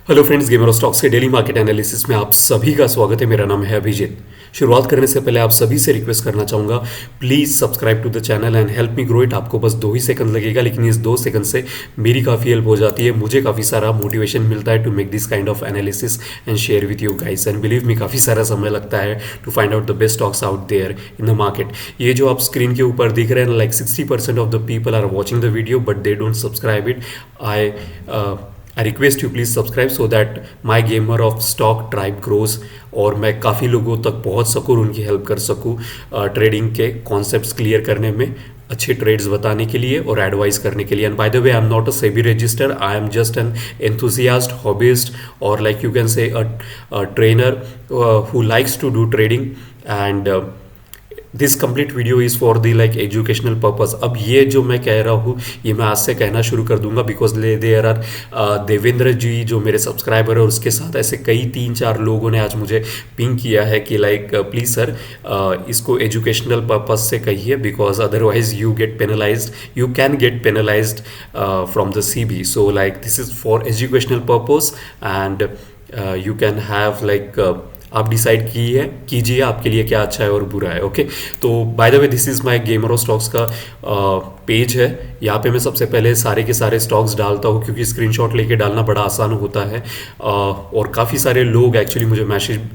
Hello friends, gamer of stocks के daily market analysis में आप सभी का स्वागत है। मेरा नाम है अभिजीत। शुरुआत करने से पहले आप सभी से रिक्वेस्ट करना चाहूँगा, please subscribe to the channel and help me grow it. आपको बस 2 ही सेकंड लगेगा, लेकिन इस 2 सेकंड से मेरी काफ़ी हेल्प हो जाती है। मुझे काफ़ी सारा मोटिवेशन मिलता है to make this kind of analysis and share with you guys. And believe me, काफ़ी सारा समय लगता है to find out the best stocks out there in the market. ये जो आप स्क्रीन के ऊपर दिख रहे हैं, like 60% of the people are watching the video but they don't subscribe it. I request you please subscribe so that my gamer of stock tribe grows और मैं काफ़ी लोगों तक पहुंच सकूँ और उनकी हेल्प कर सकूँ ट्रेडिंग के कॉन्सेप्ट्स क्लियर करने में, अच्छे ट्रेड्स बताने के लिए और एडवाइस करने के लिए। And by the way, I am not a SEBI register, I am just an enthusiast, hobbyist or like you can say a trainer who likes to do trading. And this complete video is for the like educational purpose. अब ये जो मैं कह रहा हूँ ये मैं आज से कहना शुरू कर दूंगा, बिकॉज देयर आर देवेंद्र जी जो मेरे सब्सक्राइबर है और उसके साथ ऐसे कई 3-4 लोगों ने आज मुझे पिंग किया है कि लाइक प्लीज़ सर इसको एजुकेशनल पर्पस से कहिए, because otherwise you get penalised, you can get penalised from the CB। So like this is for educational purpose and you can have like आप डिसाइड कीजिए आपके लिए क्या अच्छा है और बुरा है। ओके, तो bye the way this is my gamer of stocks का पेज है। यहाँ पे मैं सबसे पहले सारे के सारे स्टॉक्स डालता हूँ क्योंकि स्क्रीनशॉट लेके डालना बड़ा आसान होता है। और काफ़ी सारे लोग एक्चुअली मुझे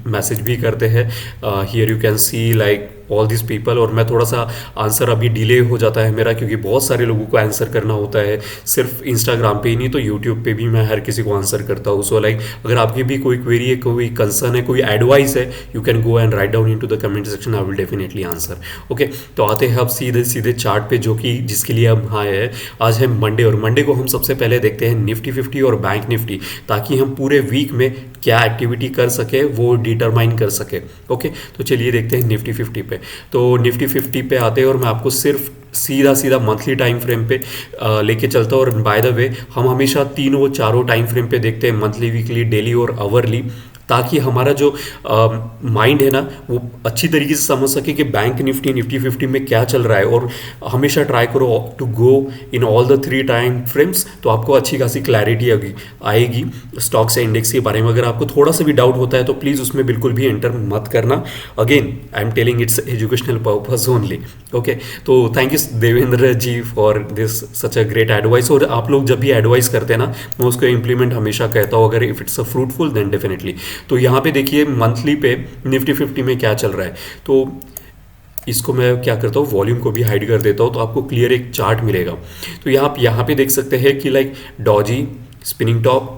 मैसेज भी करते हैं। Here you can see like all this people. और मैं थोड़ा सा आंसर अभी डिले हो जाता है मेरा, क्योंकि बहुत सारे लोगों को आंसर करना होता है, सिर्फ इंस्टाग्राम पे ही नहीं तो यूट्यूब पे भी मैं हर किसी को आंसर करता हूँ। सो लाइक अगर आपकी भी कोई क्वेरी है, कोई कंसर्न है, कोई एडवाइस है, you can go and write down in to the comment section, I will definitely answer. Okay, तो आते हैं अब सीधे सीधे चार्ट पे, जो कि जिसके लिए हम आए हैं। आज है मंडे और मंडे को हम सबसे पहले देखते हैं निफ्टी 50 और बैंक निफ्टी, ताकि हम पूरे वीक में क्या एक्टिविटी कर सके वो डिटरमाइन कर सके। ओके, तो चलिए देखते हैं निफ्टी 50 पे। तो निफ्टी 50 पे आते हैं और मैं आपको सिर्फ सीधा सीधा मंथली टाइम फ्रेम पे लेके चलता हूँ। और बाय द वे, हम हमेशा तीनों चारों टाइम फ्रेम पे देखते हैं, मंथली, वीकली, डेली और आवरली, ताकि हमारा जो माइंड है ना वो अच्छी तरीके से समझ सके कि बैंक निफ्टी 50 में क्या चल रहा है। और हमेशा ट्राई करो to go in all the 3 time frames, तो आपको अच्छी खासी क्लैरिटी आएगी स्टॉक्स या इंडेक्स के बारे में। अगर आपको थोड़ा सा भी डाउट होता है तो प्लीज़ उसमें बिल्कुल भी एंटर मत करना। Again I am telling it's educational purpose only. Okay, तो thank you Devendra ji for this such a great advice. और आप लोग जब भी एडवाइस करते हैं ना, मैं उसको इम्प्लीमेंट हमेशा कहता हूँ, अगर if it's a fruitful then definitely. तो यहाँ पे देखिए मंथली पे निफ्टी 50 में क्या चल रहा है। तो इसको मैं क्या करता हूँ, वॉल्यूम को भी हाइड कर देता हूँ, तो आपको क्लियर एक चार्ट मिलेगा। तो यहाँ पे देख सकते हैं कि like Doge, spinning top,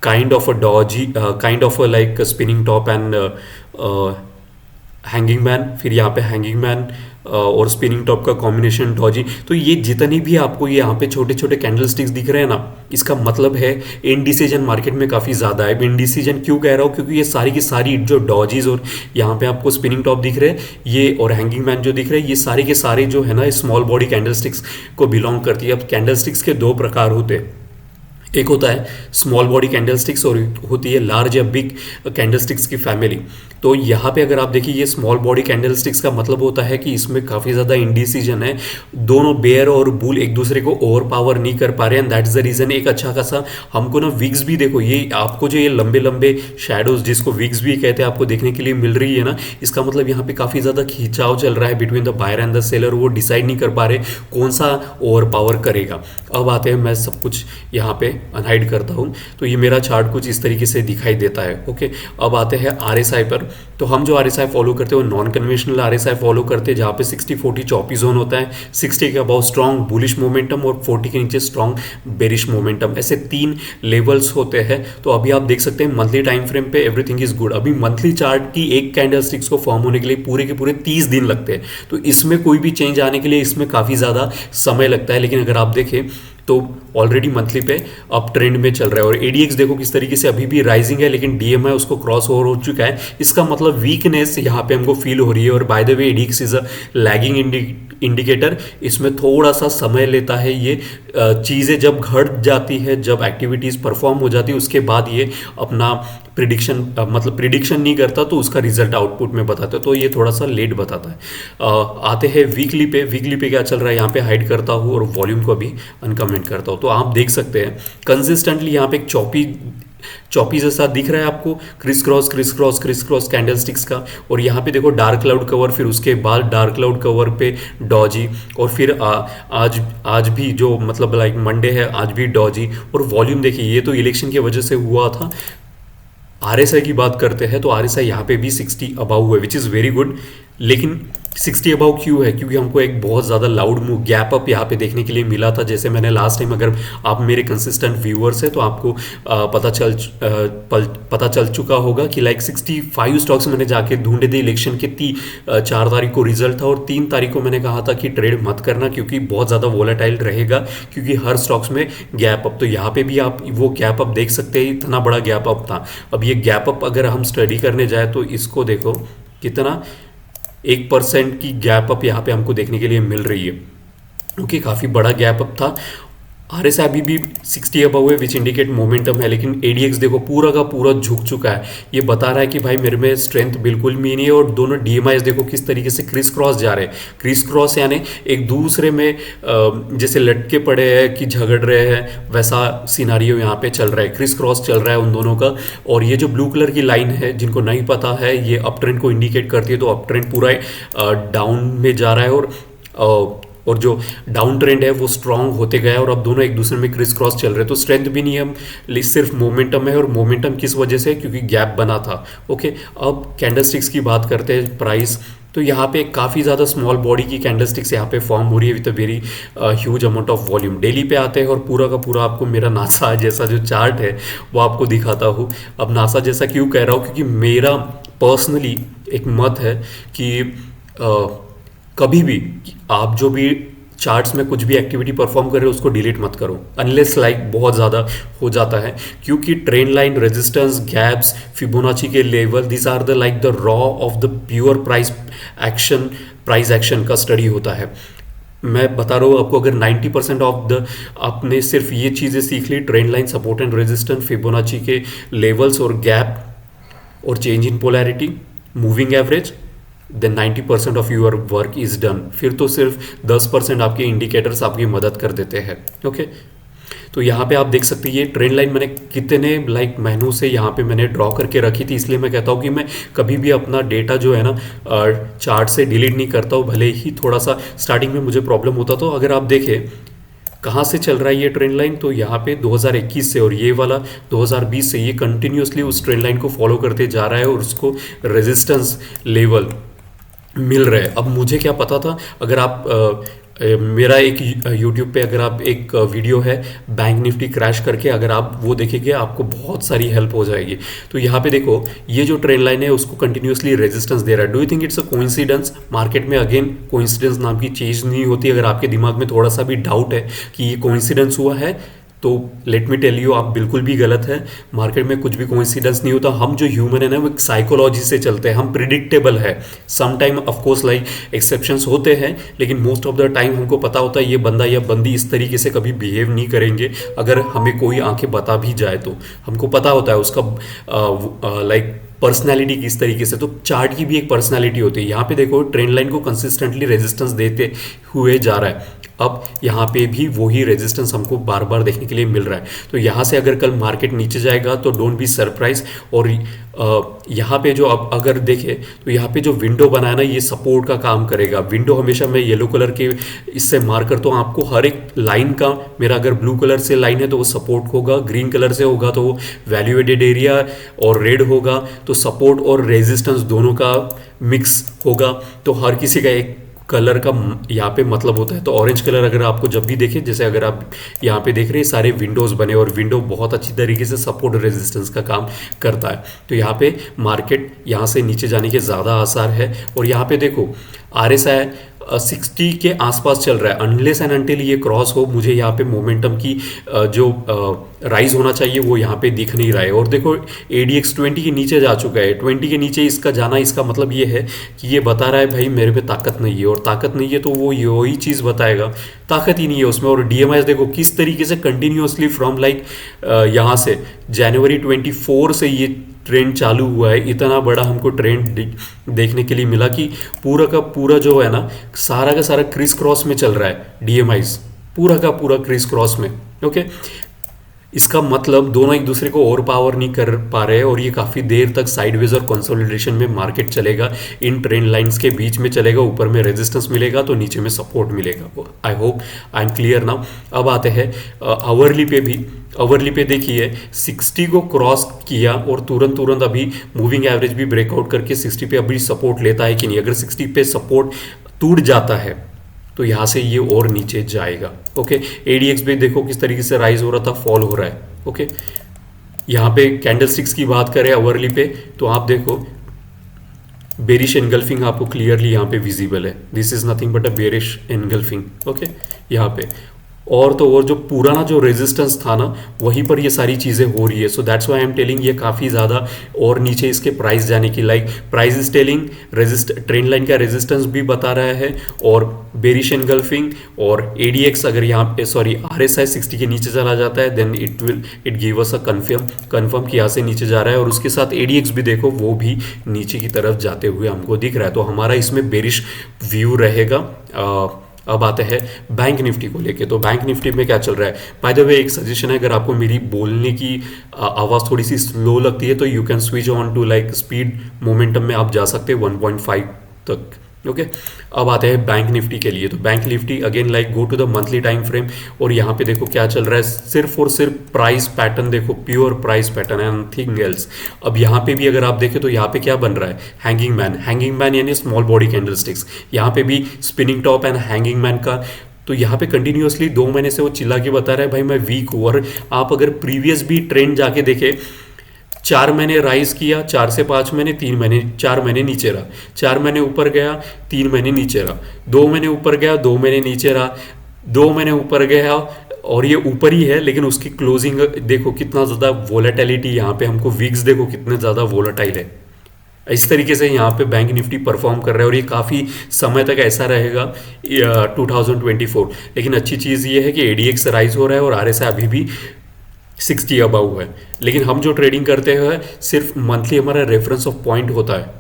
kind of a Doge, kind of a like spinning top and hanging man, फिर यहाँ पे हैंगिंग मैन और स्पिनिंग टॉप का कॉम्बिनेशन डॉजी। तो ये जितनी भी आपको ये यहाँ पे छोटे छोटे कैंडल स्टिक्स दिख रहे हैं ना, इसका मतलब है इनडिसीजन मार्केट में काफ़ी ज़्यादा है। इनडिसीजन क्यों कह रहा हूँ, क्योंकि ये सारी की सारी जो डॉजीज और यहाँ पे आपको स्पिनिंग टॉप दिख रहे हैं ये और हैंगिंग मैन जो दिख रहे हैं, ये सारे के सारे जो है ना स्मॉल बॉडी कैंडल स्टिक्स को बिलोंग करती है। अब कैंडल स्टिक्स के 2 प्रकार होते हैं, एक होता है स्मॉल बॉडी कैंडल स्टिक्स और होती है लार्ज या बिग कैंडल स्टिक्स की फैमिली। तो यहाँ पे अगर आप देखिए, ये स्मॉल बॉडी कैंडल स्टिक्स का मतलब होता है कि इसमें काफ़ी ज़्यादा इंडिसीजन है, दोनों बेयर और बुल एक दूसरे को ओवर पावर नहीं कर पा रहे हैं। दैट इज़ द रीज़न एक अच्छा खासा हमको ना विक्स भी देखो, ये आपको जो ये लंबे लंबे शेडोज जिसको विक्स भी कहते हैं आपको देखने के लिए मिल रही है ना, इसका मतलब यहाँ पे काफ़ी ज़्यादा खिंचाव चल रहा है between the buyer and the seller. वो डिसाइड नहीं कर पा रहे कौन सा ओवर पावर करेगा। अब आते हैं, मैं सब कुछ यहाँ पे अनहाइड करता हूँ, तो ये मेरा चार्ट कुछ इस तरीके से दिखाई देता है। ओके, अब आते हैं RSI पर। तो हम जो RSI फॉलो करते हैं वो नॉन कन्वेंशनल RSI फॉलो करते हैं, जहाँ पे 60-40 चॉपी जोन होता है। 60 के अबाउ स्ट्रॉन्ग बुलिश मोमेंटम और 40 के नीचे स्ट्रॉन्ग बेरिश मोमेंटम, ऐसे 3 लेवल्स होते हैं। तो अभी आप देख सकते हैं मंथली टाइम फ्रेम पे एवरीथिंग इज गुड। अभी मंथली चार्ट की एक कैंडल स्टिक्स को फॉर्म होने के लिए पूरे के पूरे 30 दिन लगते हैं, तो इसमें कोई भी चेंज आने के लिए इसमें काफ़ी ज़्यादा समय लगता है। लेकिन अगर आप देखें तो ऑलरेडी मंथली पे अप ट्रेंड में चल रहा है। और ADX देखो किस तरीके से अभी भी राइजिंग है, लेकिन DMI उसको क्रॉस ओवर हो चुका है। इसका मतलब वीकनेस यहाँ पे हमको फील हो रही है। और bye the way, ADX is a lagging indicator, इसमें थोड़ा सा समय लेता है। ये चीज़ें जब घट जाती है, जब एक्टिविटीज़ परफॉर्म हो जाती है, उसके बाद ये अपना प्रिडिक्शन मतलब प्रिडिक्शन नहीं करता, तो उसका रिजल्ट आउटपुट में बताता है, तो ये थोड़ा सा लेट बताता है। आते हैं वीकली पे। वीकली पे क्या चल रहा है, यहाँ पे हाइड करता हूँ और वॉल्यूम को भी अनकमेंट करता हूँ। तो आप देख सकते हैं कंसिस्टेंटली यहाँ पे एक चॉपी चौपी जैसा दिख रहा है आपको, criss cross criss cross criss cross candle sticks का। और यहाँ पे देखो डार्क क्लाउड कवर, फिर उसके बाद डार्क क्लाउड कवर पे डॉजी, और फिर आज आज भी जो मतलब लाइक मंडे है आज भी डॉजी। और वॉल्यूम देखिए, ये तो इलेक्शन की वजह से हुआ था। आरएसआई की बात करते हैं तो आरएसआई यहाँ पे भी 60 अबाउ है, विच इज़ वेरी गुड। लेकिन 60 अबाउ क्यों है? क्योंकि हमको एक बहुत ज़्यादा लाउड मूव गैप अप यहाँ पे देखने के लिए मिला था। जैसे मैंने लास्ट टाइम, अगर आप मेरे कंसिस्टेंट व्यूअर्स हैं तो आपको पता चल चुका होगा कि लाइक 65 स्टॉक्स मैंने जाके ढूंढे थे इलेक्शन के 4 तारीख को रिजल्ट था, और 3 तारीख को मैंने कहा था कि ट्रेड मत करना क्योंकि बहुत ज़्यादा वोलेटाइल रहेगा, क्योंकि हर स्टॉक्स में गैप अप। तो यहाँ पे भी आप वो गैप अप देख सकते हैं, इतना बड़ा गैप अप था। अब ये गैप अप अगर हम स्टडी करने जाए तो इसको देखो कितना 1% की गैप अप यहाँ पे हमको देखने के लिए मिल रही है, क्योंकि काफ़ी बड़ा गैप अप था। आरएसआई अभी भी 60 अबव है, विच इंडिकेट मोमेंटम है। लेकिन एडीएक्स देखो पूरा का पूरा झुक चुका है, ये बता रहा है कि भाई मेरे में स्ट्रेंथ बिल्कुल भी नहीं है। और दोनों डीएमआईज देखो किस तरीके से क्रिस क्रॉस जा रहे हैं। क्रिस क्रॉस यानी एक दूसरे में जैसे लटके पड़े हैं कि झगड़ रहे हैं, वैसा सिनारियो यहाँ पे चल रहा है। क्रिस क्रॉस चल रहा है उन दोनों का। और ये जो ब्लू कलर की लाइन है, जिनको नहीं पता है, ये अप ट्रेंड को इंडिकेट करती है। तो अप ट्रेंड पूरा डाउन में जा रहा है, और जो डाउन ट्रेंड है वो स्ट्रांग होते गया, और अब दोनों एक दूसरे में क्रिस क्रॉस चल रहे हैं। तो स्ट्रेंथ भी नहीं है, सिर्फ मोमेंटम है। और मोमेंटम किस वजह से? क्योंकि गैप बना था। ओके, अब कैंडलस्टिक्स की बात करते हैं, प्राइस। तो यहाँ पे काफ़ी ज़्यादा स्मॉल बॉडी की कैंडलस्टिक्स यहाँ पे फॉर्म हो रही है with a very huge amount of volume. Daily पे आते हैं और पूरा का पूरा आपको मेरा नासा जैसा जो चार्ट है वो आपको दिखाता हूँ। अब नासा जैसा क्यों कह रहा हूँ? क्योंकि मेरा पर्सनली एक मत है कि कभी भी आप जो भी चार्ट्स में कुछ भी एक्टिविटी परफॉर्म कर रहे हो उसको डिलीट मत करो, अनलेस लाइक बहुत ज़्यादा हो जाता है। क्योंकि trend line, resistance, gaps, Fibonacci के level, this are the like the raw of the pure price action का स्टडी होता है। मैं बता रहा हूँ आपको, अगर 90% ऑफ द आपने सिर्फ ये चीज़ें सीख ली, trend line, support and resistance, Fibonacci के लेवल्स और गैप और change in polarity, moving average, then 90% of your work is done. फिर तो सिर्फ 10% आपके इंडिकेटर्स आपकी मदद कर देते हैं। ओके, तो यहाँ पे आप देख सकते हैं ये ट्रेंड लाइन मैंने कितने लाइक महीनों से यहाँ पे मैंने ड्रॉ करके रखी थी। इसलिए मैं कहता हूँ कि मैं कभी भी अपना डेटा जो है ना चार्ट से डिलीट नहीं करता हूँ, भले ही थोड़ा सा स्टार्टिंग में मुझे प्रॉब्लम होता। तो अगर आप देखें कहाँ से चल रहा है ये ट्रेंड लाइन, तो यहाँ पे 2021 से, और ये वाला 2020 से, ये कंटिन्यूसली उस ट्रेंड लाइन को फॉलो करते जा रहा है और उसको रेजिस्टेंस लेवल मिल रहा है। अब मुझे क्या पता था, अगर आप मेरा एक यूट्यूब पे अगर आप एक वीडियो है बैंक निफ्टी क्रैश करके, अगर आप वो देखेंगे आपको बहुत सारी हेल्प हो जाएगी। तो यहाँ पे देखो ये जो ट्रेंड लाइन है उसको कंटिन्यूसली रेजिस्टेंस दे रहा है। Do you think it's a coincidence? Market में अगेन कोइंसिडेंस नाम की चीज़ नहीं होती। अगर आपके दिमाग में थोड़ा सा भी डाउट है कि ये कोइंसिडेंस हुआ है, तो लेट मी टेल यू, आप बिल्कुल भी गलत है। मार्केट में कुछ भी कोइंसिडेंस नहीं होता। हम जो ह्यूमन है ना वो एक साइकोलॉजी से चलते हैं, हम प्रिडिक्टेबल है। Some time of course like exceptions होते हैं, लेकिन मोस्ट ऑफ द टाइम हमको पता होता है ये बंदा या बंदी इस तरीके से कभी बिहेव नहीं करेंगे। अगर हमें कोई आंखें बता भी जाए तो हमको पता होता है उसका लाइक पर्सनैलिटी किस तरीके से। तो चार्ट की भी एक पर्सनैलिटी होती है। यहाँ पे देखो ट्रेंड लाइन को कंसिस्टेंटली रेजिस्टेंस देते हुए जा रहा है। अब यहाँ पे भी वही रेजिस्टेंस हमको बार बार देखने के लिए मिल रहा है। तो यहाँ से अगर कल मार्केट नीचे जाएगा तो डोंट बी सरप्राइज। और यहाँ पे जो अब अगर देखें तो यहाँ पे जो विंडो बनाया ना, ये सपोर्ट का काम करेगा। विंडो हमेशा मैं येलो कलर के इससे मार्क करता हूँ आपको। हर एक लाइन का, मेरा अगर ब्लू कलर से लाइन है तो वो सपोर्ट होगा, ग्रीन कलर से होगा तो वो वैल्यू एडेड एरिया, और रेड होगा तो सपोर्ट और रेजिस्टेंस दोनों का मिक्स होगा। तो हर किसी का एक कलर का यहाँ पे मतलब होता है। तो ऑरेंज कलर अगर आपको जब भी देखे, जैसे अगर आप यहाँ पे देख रहे हैं सारे विंडोज बने, और विंडो बहुत अच्छी तरीके से सपोर्ट रेजिस्टेंस का काम करता है। तो यहाँ पे मार्केट यहाँ से नीचे जाने के ज़्यादा आसार है। और यहाँ पे देखो RSI 60 के आसपास चल रहा है। अनलेस एंड अनटिल ये क्रॉस हो, मुझे यहाँ पे मोमेंटम की जो राइज होना चाहिए वो यहाँ पे दिख नहीं रहा है। और देखो ADX 20 के नीचे जा चुका है। 20 के नीचे इसका जाना, इसका मतलब ये है कि ये बता रहा है भाई मेरे पे ताकत नहीं है। और ताकत नहीं है तो वो यही चीज़ बताएगा, ताकत ही नहीं है उसमें। और DMI देखो किस तरीके से कंटिन्यूसली फ्रॉम लाइक यहाँ से जनवरी 24 से ये ट्रेंड चालू हुआ है। इतना बड़ा हमको ट्रेंड देखने के लिए मिला कि पूरा का पूरा जो है ना, सारा का सारा क्रिस क्रॉस में चल रहा है। DMI पूरा का पूरा क्रिस क्रॉस में। ओके, इसका मतलब दोनों एक दूसरे को ओवर पावर नहीं कर पा रहे हैं और ये काफ़ी देर तक साइडवेज और कंसोलिडेशन में मार्केट चलेगा, इन ट्रेंड लाइंस के बीच में चलेगा, ऊपर में रेजिस्टेंस मिलेगा तो नीचे में सपोर्ट मिलेगा। I hope I am clear now. अब आते हैं आवरली पे भी। आवरली पे देखिए 60 को क्रॉस किया और तुरंत तुरंत अभी मूविंग एवरेज भी ब्रेकआउट करके 60 पे अभी सपोर्ट लेता है कि नहीं। अगर 60 पे सपोर्ट टूट जाता है तो यहाँ से ये और नीचे जाएगा। ओके, एडीएक्स भी देखो किस तरीके से राइज हो रहा था, फॉल हो रहा है। ओके, यहाँ पे कैंडल स्टिक्स की बात करें आवरली पे तो आप देखो बेरिश एनगल्फिंग आपको क्लियरली यहाँ पे विजिबल है। This is nothing but a bearish engulfing. Okay, यहाँ पे और तो और जो पुराना जो रेजिस्टेंस था ना वहीं पर ये सारी चीज़ें हो रही है। So that's why I am telling ये काफ़ी ज़्यादा और नीचे इसके प्राइस जाने की, like price is telling trend line का रेजिस्टेंस भी बता रहा है और बेरिश एनगल्फिंग और एडीएक्स अगर यहाँ पे सॉरी आरएसआई 60 के नीचे चला जाता है then it give us a confirm कि यहाँ से नीचे जा रहा है। और उसके साथ एडीएक्स भी देखो वो भी नीचे की तरफ जाते हुए हमको दिख रहा है, तो हमारा इसमें बेरिश व्यू रहेगा। अब आते हैं बैंक निफ्टी को लेके। तो बैंक निफ्टी में क्या चल रहा है, बाय द वे एक सजेशन है, अगर आपको मेरी बोलने की आवाज़ थोड़ी सी स्लो लगती है तो you can switch on to like speed momentum में आप जा सकते हैं 1.5 तक। ओके, अब आते हैं बैंक निफ्टी के लिए। तो bank Nifty again like go to the monthly time frame और यहाँ पे देखो क्या चल रहा है, सिर्फ और सिर्फ प्राइस पैटर्न देखो, pure price pattern and nothing else. अब यहाँ पे भी अगर आप देखें तो यहाँ पे क्या बन रहा है, हैंगिंग मैन यानी स्मॉल बॉडी कैंडल स्टिक्स। यहाँ पे भी spinning top and hanging man का, तो यहाँ पे कंटिन्यूअसली 2 महीने से वो चिल्ला के बता रहा है भाई मैं वीक हूँ। और आप अगर प्रीवियस भी ट्रेंड जाके देखें, 4 महीने राइज किया, 4 से 5 महीने, 3 महीने, 4 महीने नीचे रहा, 4 महीने ऊपर गया, 3 महीने नीचे रहा, 2 महीने ऊपर गया, 2 महीने नीचे रहा, 2 महीने ऊपर गया और ये ऊपर ही है लेकिन उसकी क्लोजिंग देखो कितना ज़्यादा वोलेटिलिटी, यहाँ पे हमको वीक्स देखो कितने ज़्यादा वोलेटाइल है। इस तरीके से यहाँ पे बैंक निफ्टी परफॉर्म कर रहा है और ये काफ़ी समय तक ऐसा रहेगा 2024। लेकिन अच्छी चीज़ ये है कि एडीएक्स राइज हो रहा है और आरएसआई अभी भी 60 अबाउ है। लेकिन हम जो ट्रेडिंग करते हैं सिर्फ मंथली हमारा रेफरेंस ऑफ पॉइंट होता है,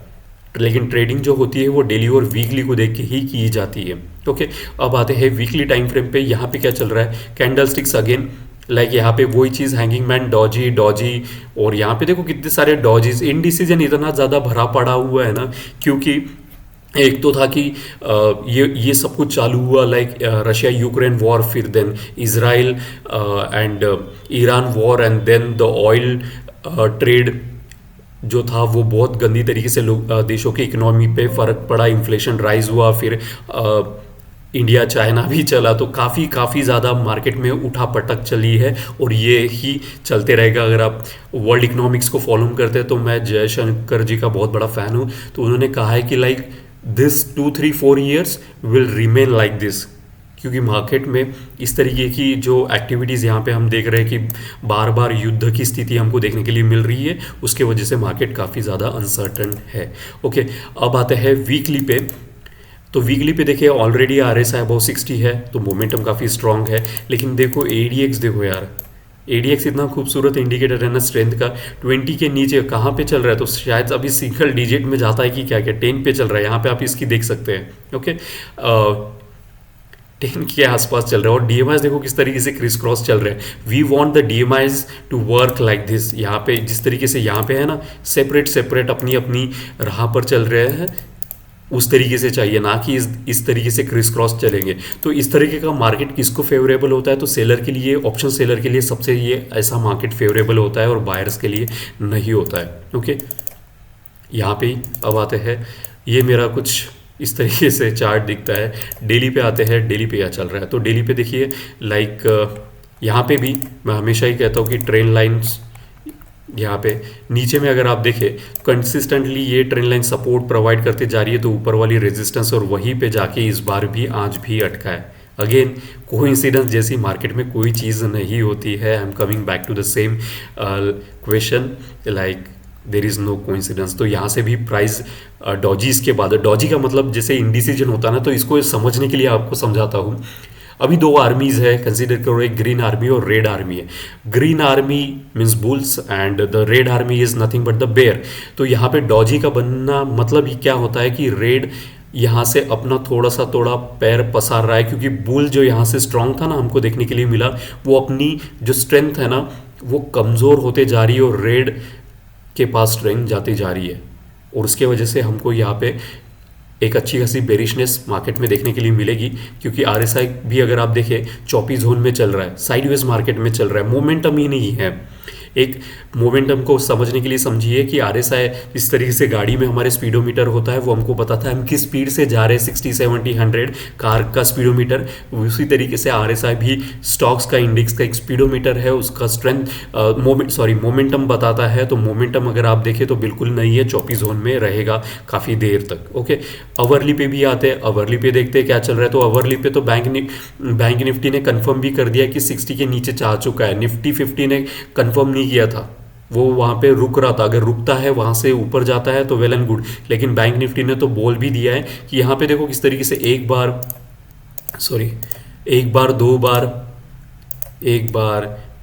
लेकिन ट्रेडिंग जो होती है वो डेली और वीकली को देख के ही की जाती है। ओके, अब आते हैं वीकली टाइम फ्रेम पे। यहाँ पे क्या चल रहा है, कैंडल स्टिक्स अगेन लाइक यहाँ पे वही चीज़, हैंगिंग मैन, डॉजी और यहाँ पे देखो कितने सारे डॉजीज। इनडिसीजन इतना ज़्यादा भरा पड़ा हुआ है ना, क्योंकि एक तो था कि ये सब कुछ चालू हुआ लाइक रशिया यूक्रेन वॉर, फिर then Israel and Iran war and then the oil trade जो था वो बहुत गंदी तरीके से देशों की इकोनॉमी पे फर्क पड़ा, इन्फ्लेशन राइज हुआ, फिर इंडिया चाइना भी चला, तो काफ़ी ज़्यादा मार्केट में उठा पटक चली है और ये ही चलते रहेगा। अगर आप वर्ल्ड इकोनॉमिक्स को फॉलो करते हैं तो मैं जयशंकर जी का बहुत बड़ा फ़ैन हूँ, तो उन्होंने कहा है कि like this 2-3-4 years will remain like this, क्योंकि मार्केट में इस तरीके की जो एक्टिविटीज़ यहाँ पे हम देख रहे हैं कि बार बार युद्ध की स्थिति हमको देखने के लिए मिल रही है, उसके वजह से मार्केट काफ़ी ज़्यादा अनसर्टन है। ओके, अब आते हैं वीकली पे। तो वीकली पे देखिए ऑलरेडी आरएसआई अबाउट 60 है तो मोमेंटम काफ़ी स्ट्रांग है। लेकिन देखो एडीएक्स देखो यार, एडीएक्स इतना खूबसूरत इंडिकेटर है ना स्ट्रेंथ का, 20 के नीचे कहाँ पे चल रहा है, तो शायद अभी सिंगल डिजिट में जाता है कि क्या क्या 10 पे चल रहा है। यहाँ पे आप इसकी देख सकते हैं। ओके, 10 के आसपास चल रहा है और डीएमआईज देखो किस तरीके से क्रिस क्रॉस चल रहे हैं। We want the DMIs to work like this. यहाँ पे जिस तरीके से यहाँ पे है ना सेपरेट अपनी अपनी राह पर चल रहे हैं, उस तरीके से चाहिए, ना कि इस तरीके से क्रिस क्रॉस चलेंगे। तो इस तरीके का मार्केट किसको फेवरेबल होता है, तो सेलर के लिए, ऑप्शन सेलर के लिए सबसे ये ऐसा मार्केट फेवरेबल होता है और बायर्स के लिए नहीं होता है। ओके, यहाँ पे अब आते हैं, ये मेरा कुछ इस तरीके से चार्ट दिखता है। डेली पे आते हैं, डेली पे क्या चल रहा है। तो डेली पे देखिए लाइक यहाँ पे भी मैं हमेशा ही कहता हूँ कि ट्रेंड लाइन्स यहाँ पे नीचे में अगर आप देखें कंसिस्टेंटली ये ट्रेंड लाइन सपोर्ट प्रोवाइड करते जा रही है, तो ऊपर वाली रेजिस्टेंस और वहीं पे जाके इस बार भी आज भी अटका है। अगेन कोइंसिडेंस जैसी मार्केट में कोई चीज़ नहीं होती है। I am coming back to the same question, like there is no coincidence. तो यहाँ से भी प्राइस डॉजीज के बाद, डॉजी का मतलब जैसे इंडिसीजन होता है ना, तो इसको समझने के लिए आपको समझाता हूँ। अभी 2 आर्मीज है, कंसीडर करो, एक ग्रीन आर्मी और रेड आर्मी है। Green army means bulls and the red army is nothing but the bear. तो यहाँ पे डॉजी का बनना मतलब ही क्या होता है कि रेड यहाँ से अपना थोड़ा पैर पसार रहा है, क्योंकि बुल जो यहाँ से स्ट्रांग था ना, हमको देखने के लिए मिला, वो अपनी जो स्ट्रेंथ है ना वो कमज़ोर होते जा रही है और रेड के पास स्ट्रेंथ जाती जा रही है, और उसके वजह से हमको यहाँ पे एक अच्छी खासी बेरिशनेस मार्केट में देखने के लिए मिलेगी, क्योंकि आरएसआई भी अगर आप देखें चौपी जोन में चल रहा है, साइडवेज मार्केट में चल रहा है, मोमेंटम ही नहीं है। एक मोमेंटम को समझने के लिए समझिए कि आरएसआई इस तरीके से गाड़ी में हमारे स्पीडोमीटर होता है, वो हमको बताता है हम किस स्पीड से जा रहे हैं, 60 70 100 कार का स्पीडोमीटर। उसी तरीके से आरएसआई भी स्टॉक्स का इंडेक्स का एक स्पीडोमीटर है, उसका स्ट्रेंथ मोमेंटम बताता है। तो मोमेंटम अगर आप देखें तो बिल्कुल नहीं है, चौपी जोन में रहेगा काफ़ी देर तक। ओके, अवरली पे भी आते हैं, अवरली पे देखते हैं क्या चल रहा है। तो अवरली पे तो बैंक निफ्टी ने कंफर्म भी कर दिया कि 60 के नीचे जा चुका है। निफ्टी 50 ने कंफर्म नहीं किया था, वो वहाँ पे रुक रहा था। अगर रुकता है वहाँ से ऊपर जाता है तो वेल एंड गुड, लेकिन बैंक निफ्टी ने तो बोल भी दिया है कि यहाँ पे देखो किस तरीके से एक बार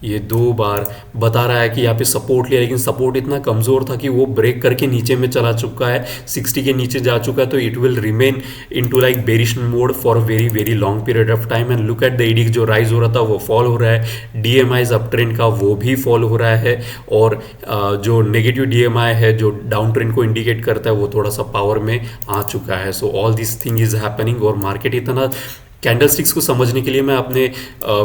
ये दो बार बता रहा है कि यहाँ पे सपोर्ट लिया, लेकिन सपोर्ट इतना कमज़ोर था कि वो ब्रेक करके नीचे में चला चुका है, 60 के नीचे जा चुका है। तो it will remain into like bearish mode for very very long period of time. And look at the edX, जो राइज हो रहा था वो फॉल हो रहा है, डीएमआई अप ट्रेंड का वो भी फॉल हो रहा है, और जो नेगेटिव डीएमआई है जो डाउन ट्रेंड को इंडिकेट करता है वो थोड़ा सा पावर में आ चुका है। So all this thing is happening, और मार्केट इतना कैंडल स्टिक्स को समझने के लिए मैं अपने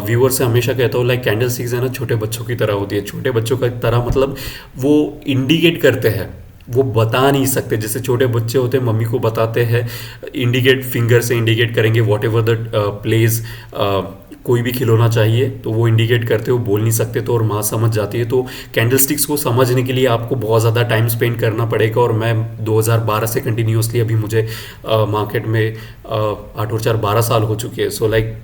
व्यूअर से हमेशा कहता हूँ लाइक कैंडल स्टिक्स है ना छोटे बच्चों की तरह होती है। छोटे बच्चों की तरह मतलब वो इंडिकेट करते हैं, वो बता नहीं सकते। जैसे छोटे बच्चे होते हैं मम्मी को बताते हैं, इंडिकेट फिंगर से इंडिकेट करेंगे वॉट एवर द प्लेस, कोई भी खिलौना चाहिए तो वो इंडिकेट करते हो, बोल नहीं सकते तो, और माँ समझ जाती है। तो कैंडल स्टिक्स को समझने के लिए आपको बहुत ज़्यादा टाइम स्पेंड करना पड़ेगा, और मैं 2012 से कंटिन्यूसली, अभी मुझे मार्केट में 8 और 4 12 साल हो चुके हैं। सो लाइक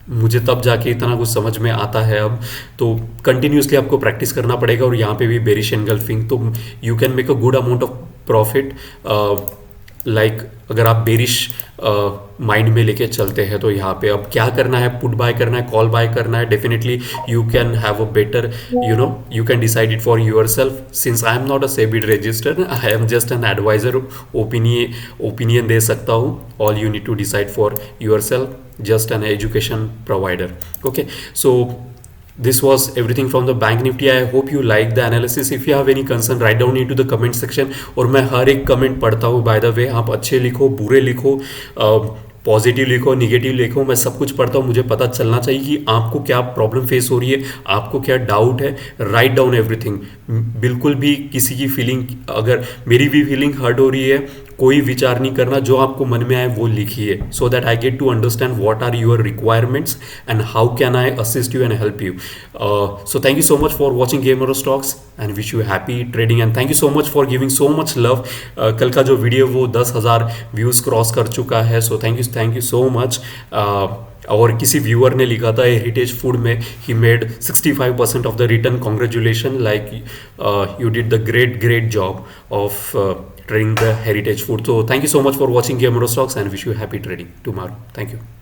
मुझे तब जाके इतना कुछ समझ में आता है अब। तो कंटिन्यूसली आपको प्रैक्टिस करना पड़ेगा, और यहाँ पे भी बेरिश एंगल्फिंग, तो you can make a good amount of profit. Like अगर आप बेरिश माइंड में लेके चलते हैं तो यहाँ पे अब क्या करना है, पुट बाय करना है, कॉल बाय करना है, definitely you can have a better, you can decide it for yourself. Since I am not a SEBI registered, I am just an advisor, opinion दे सकता हूँ। All you need to decide for yourself, just an education provider. Okay, so this was everything from the bank nifty. I hope you like the analysis. If you have any concern, write down into the comment section, और मैं हर एक comment पढ़ता हूँ by the way। आप अच्छे लिखो, बुरे लिखो, पॉजिटिव लिखो, निगेटिव लिखो, मैं सब कुछ पढ़ता हूँ। मुझे पता चलना चाहिए कि आपको क्या प्रॉब्लम फेस हो रही है, आपको क्या डाउट है। राइट डाउन एवरीथिंग, बिल्कुल भी किसी की फीलिंग, अगर मेरी भी फीलिंग हर्ट हो रही है, कोई विचार नहीं करना, जो आपको मन में आए वो लिखिए, so that I get to understand what are your requirements and how can I assist you and help you. So thank you so much for watching Gamer Stocks and wish you happy trading, and thank you so much for giving so much love. कल का जो video वो 10,000 views cross कर चुका है, सो thank you so much. और किसी viewer ने लिखा था हेरिटेज फूड में he made 65% of the return, congratulation, like you did the great job of trading the heritage food. So thank you so much for watching Gamer Stocks and wish you happy trading tomorrow. Thank you.